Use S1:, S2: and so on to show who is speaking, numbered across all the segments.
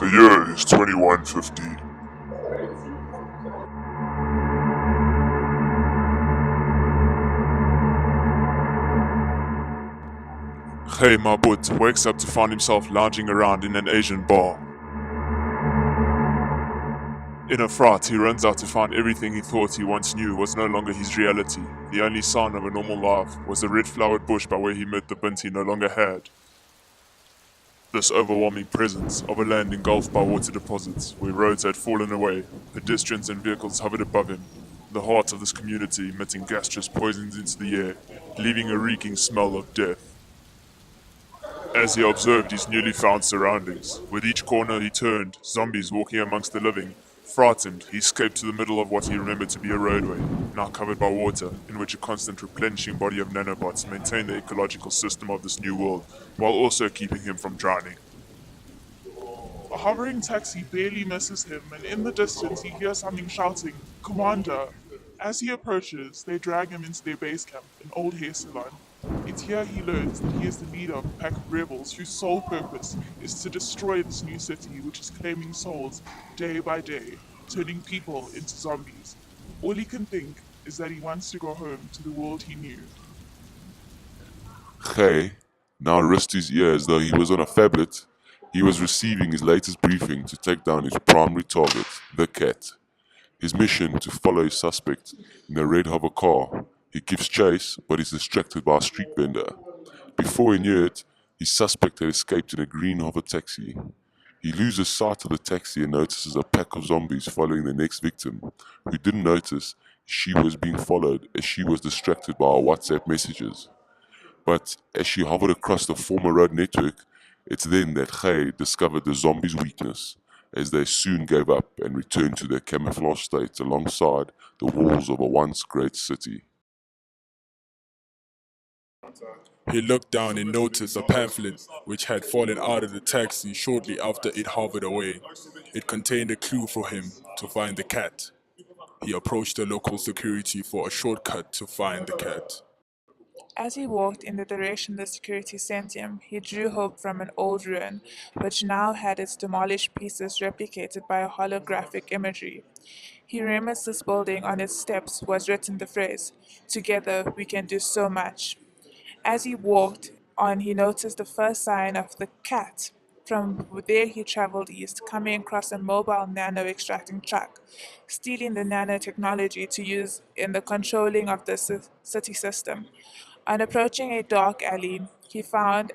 S1: The year is 2150. Hey Mabut wakes up to find himself lounging around in an Asian bar. In a fright, he runs out to find everything he thought he once knew was no longer his reality. The only sign of a normal life was the red-flowered bush by where he met the bint he no longer had. This overwhelming presence of a land engulfed by water deposits, where roads had fallen away, pedestrians and vehicles hovered above him, the heart of this community emitting gaseous poisons into the air, leaving a reeking smell of death. As he observed his newly found surroundings, with each corner he turned, zombies walking amongst the living. Frightened, he escaped to the middle of what he remembered to be a roadway, now covered by water, in which a constant replenishing body of nanobots maintained the ecological system of this new world, while also keeping him from drowning.
S2: A hovering taxi barely misses him, and in the distance he hears something shouting, "Commander!" As he approaches, they drag him into their base camp, an old hair salon. It's here he learns that he is the leader of a pack of rebels whose sole purpose is to destroy this new city, which is claiming souls day by day, turning people into zombies. All he can think is that he wants to go home to the world he knew.
S1: Hey now risked his ear as though he was on a phablet. He was receiving his latest briefing to take down his primary target, the cat. His mission to follow his suspect in a red hover car. He gives chase, but is distracted by a street vendor. Before he knew it, his suspect had escaped in a green hover taxi. He loses sight of the taxi and notices a pack of zombies following the next victim, who didn't notice she was being followed as she was distracted by her WhatsApp messages. But as she hovered across the former road network, it's then that Khay discovered the zombies' weakness, as they soon gave up and returned to their camouflage state alongside the walls of a once great city.
S3: He looked down and noticed a pamphlet which had fallen out of the taxi shortly after it hovered away. It contained a clue for him to find the cat. He approached the local security for a shortcut to find the cat.
S4: As he walked in the direction the security sent him, he drew hope from an old ruin, which now had its demolished pieces replicated by a holographic imagery. He remembers this building on its steps was written the phrase, "Together we can do so much." As he walked on, he noticed the first sign of the cat. From there, he traveled east, coming across a mobile nano extracting truck, stealing the nanotechnology to use in the controlling of the city system. On approaching a dark alley, he found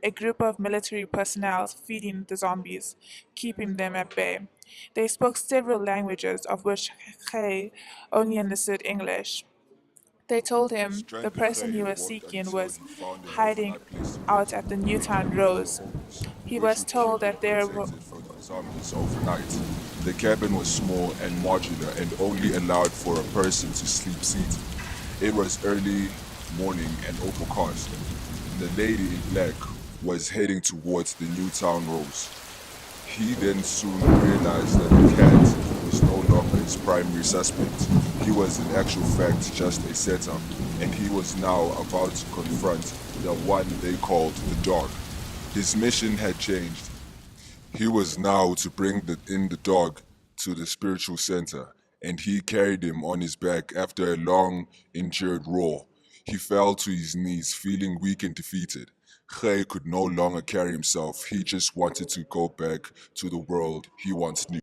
S4: a group of military personnel feeding the zombies, keeping them at bay. They spoke several languages, of which He only understood English. They told
S5: The
S4: him the
S5: strength of
S4: person he
S5: Khay
S4: was
S5: worked
S4: seeking
S5: until
S4: was
S5: he found enough
S4: hiding
S5: high place to
S4: out
S5: build
S4: at the
S5: a
S4: Newtown
S5: underground
S4: Roads.
S5: fortress,
S4: He
S5: which
S4: was
S5: would keep
S4: told that
S5: it
S4: there were
S5: protected from the zombies overnight. The cabin was small and modular and only allowed for a person to sleep seated. It was early morning and overcast. The lady in black was heading towards the Newtown Roads. He then soon realized that the cat was no longer his primary suspect. He was in actual fact just a setup, and he was now about to confront the one they called the dog. His mission had changed. He was now to bring in the dog to the spiritual center, and he carried him on his back after a long, endured roar. He fell to his knees, feeling weak and defeated. Khay could no longer carry himself. He just wanted to go back to the world he once knew.